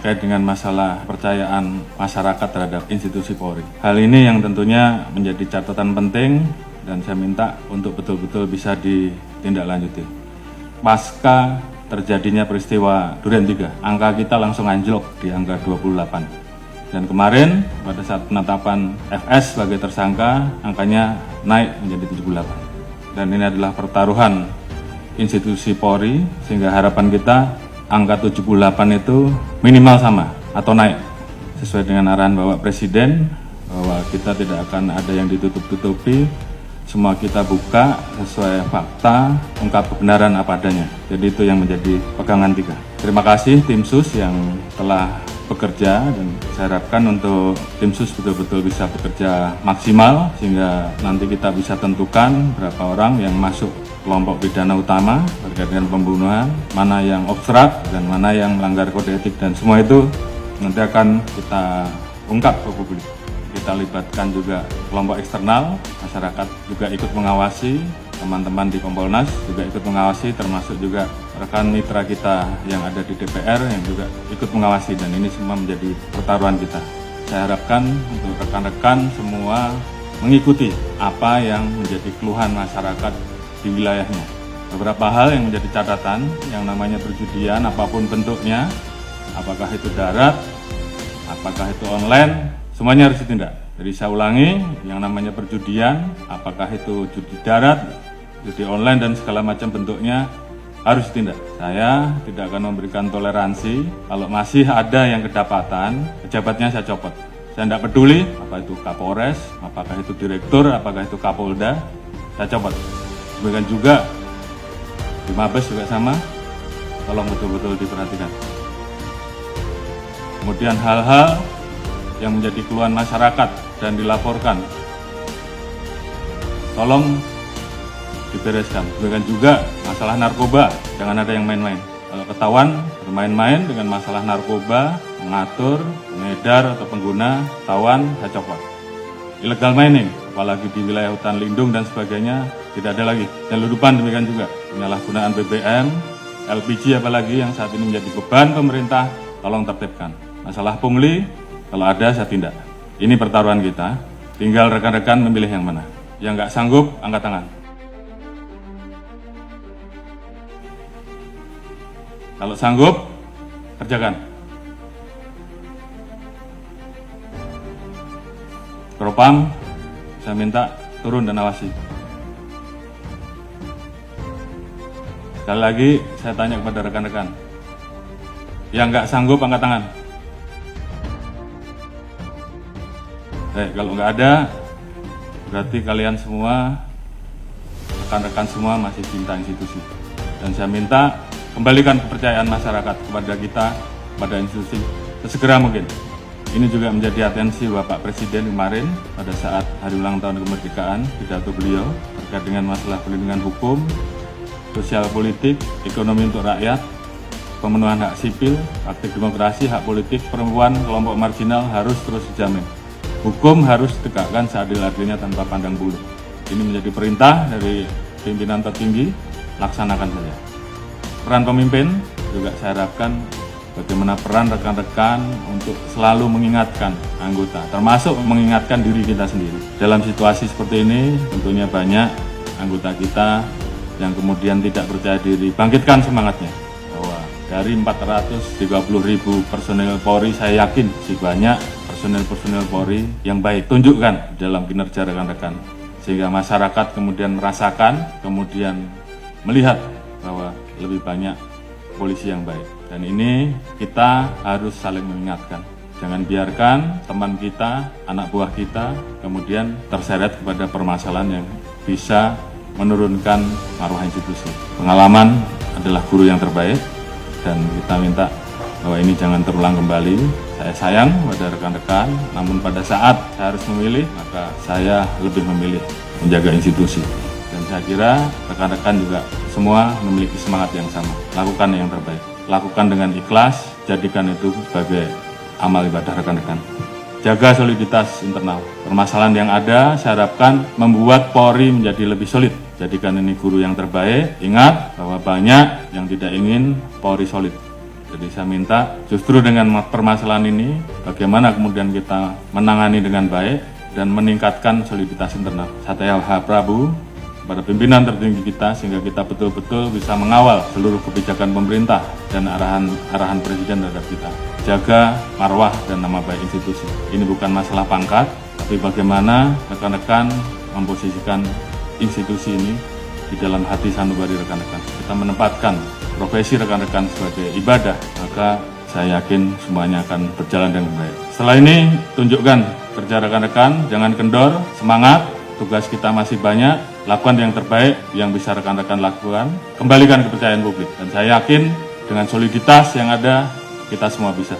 terkait dengan masalah kepercayaan masyarakat terhadap institusi Polri. Hal ini yang tentunya menjadi catatan penting dan saya minta untuk betul-betul bisa ditindaklanjuti. Pasca terjadinya peristiwa Duren 3, angka kita langsung anjlok di angka 28. Dan kemarin pada saat penetapan FS sebagai tersangka, angkanya naik menjadi 78. Dan ini adalah pertaruhan institusi Polri, sehingga harapan kita angka 78 itu minimal sama atau naik. Sesuai dengan arahan Bapak Presiden, bahwa kita tidak akan ada yang ditutup-tutupi, semua kita buka sesuai fakta, ungkap kebenaran apa adanya. Jadi itu yang menjadi pegangan kita. Terima kasih tim SUS yang telah bekerja dan saya harapkan untuk tim SUS betul-betul bisa bekerja maksimal sehingga nanti kita bisa tentukan berapa orang yang masuk kelompok pidana utama terkait dengan pembunuhan, mana yang obstrak dan mana yang melanggar kode etik, dan semua itu nanti akan kita ungkap ke publik. Kita libatkan juga kelompok eksternal, masyarakat juga ikut mengawasi, teman-teman di Kompolnas juga ikut mengawasi, termasuk juga rekan mitra kita yang ada di DPR yang juga ikut mengawasi, dan ini semua menjadi pertaruhan kita. Saya harapkan untuk rekan-rekan semua mengikuti apa yang menjadi keluhan masyarakat di wilayahnya. Beberapa hal yang menjadi catatan, yang namanya perjudian apapun bentuknya, apakah itu darat, apakah itu online, semuanya harus ditindak. Jadi saya ulangi, yang namanya perjudian, apakah itu judi darat, judi online dan segala macam bentuknya harus ditindak. Saya tidak akan memberikan toleransi kalau masih ada yang kedapatan, pejabatnya saya copot. Saya tidak peduli apa itu Kapolres, apakah itu direktur, apakah itu Kapolda, saya copot. Demikian juga di Mabes juga sama, tolong betul-betul diperhatikan. Kemudian hal-hal yang menjadi keluhan masyarakat dan dilaporkan, tolong dibereskan. Demikian juga masalah narkoba, jangan ada yang main-main. Kalau ketahuan bermain-main dengan masalah narkoba, mengatur, mengedar atau pengguna, ketahuan, saya copot. Illegal mining, apalagi di wilayah hutan lindung dan sebagainya, tidak ada lagi. Dan ludupan demikian juga, penyalahgunaan BBM, LPG apalagi yang saat ini menjadi beban pemerintah, tolong tertibkan. Masalah pungli, kalau ada saya tindak. Ini pertaruhan kita, tinggal rekan-rekan memilih yang mana. Yang nggak sanggup, angkat tangan. Kalau sanggup, kerjakan. Propam, saya minta turun dan awasi. Sekali lagi, saya tanya kepada rekan-rekan. Yang nggak sanggup, angkat tangan. Kalau nggak ada, berarti kalian semua, rekan-rekan semua masih cinta institusi. Dan saya minta kembalikan kepercayaan masyarakat kepada kita, kepada institusi, sesegera mungkin. Ini juga menjadi atensi Bapak Presiden kemarin pada saat hari ulang tahun kemerdekaan, pidato beliau terkait dengan masalah perlindungan hukum, sosial politik, ekonomi untuk rakyat, pemenuhan hak sipil, praktik demokrasi, hak politik, perempuan, kelompok marginal harus terus dijamin. Hukum harus ditegakkan seadil-adilnya tanpa pandang bulu. Ini menjadi perintah dari pimpinan tertinggi, laksanakan saja. Peran pemimpin juga saya harapkan bagaimana peran rekan-rekan untuk selalu mengingatkan anggota, termasuk mengingatkan diri kita sendiri. Dalam situasi seperti ini, tentunya banyak anggota kita yang kemudian tidak percaya diri. Bangkitkan semangatnya, bahwa dari 430.000 personel Polri, saya yakin masih banyak personel Polri yang baik. Tunjukkan dalam kinerja rekan-rekan, sehingga masyarakat kemudian merasakan, kemudian melihat bahwa lebih banyak polisi yang baik. Dan ini kita harus saling mengingatkan. Jangan biarkan teman kita, anak buah kita, kemudian terseret kepada permasalahan yang bisa menurunkan marwah institusi. Pengalaman adalah guru yang terbaik, dan kita minta bahwa ini jangan terulang kembali. Saya sayang pada rekan-rekan, namun pada saat saya harus memilih, maka saya lebih memilih menjaga institusi. Dan saya kira rekan-rekan juga semua memiliki semangat yang sama. Lakukan yang terbaik. Lakukan dengan ikhlas, jadikan itu sebagai amal ibadah rekan-rekan. Jaga soliditas internal. Permasalahan yang ada, saya harapkan membuat Polri menjadi lebih solid. Jadikan ini guru yang terbaik. Ingat bahwa banyak yang tidak ingin Polri solid. Jadi saya minta justru dengan permasalahan ini, bagaimana kemudian kita menangani dengan baik dan meningkatkan soliditas internal. Saya Prabu pada pimpinan tertinggi kita sehingga kita betul-betul bisa mengawal seluruh kebijakan pemerintah dan arahan Presiden terhadap kita. Jaga marwah dan nama baik institusi. Ini bukan masalah pangkat, tapi bagaimana rekan-rekan memposisikan institusi ini di dalam hati sanubari rekan-rekan. Kita menempatkan profesi rekan-rekan sebagai ibadah, maka saya yakin semuanya akan berjalan dengan baik. Setelah ini, tunjukkan kerja rekan-rekan, jangan kendor, semangat, tugas kita masih banyak, lakukan yang terbaik yang bisa rekan-rekan lakukan, kembalikan kepercayaan publik. Dan saya yakin dengan soliditas yang ada, kita semua bisa.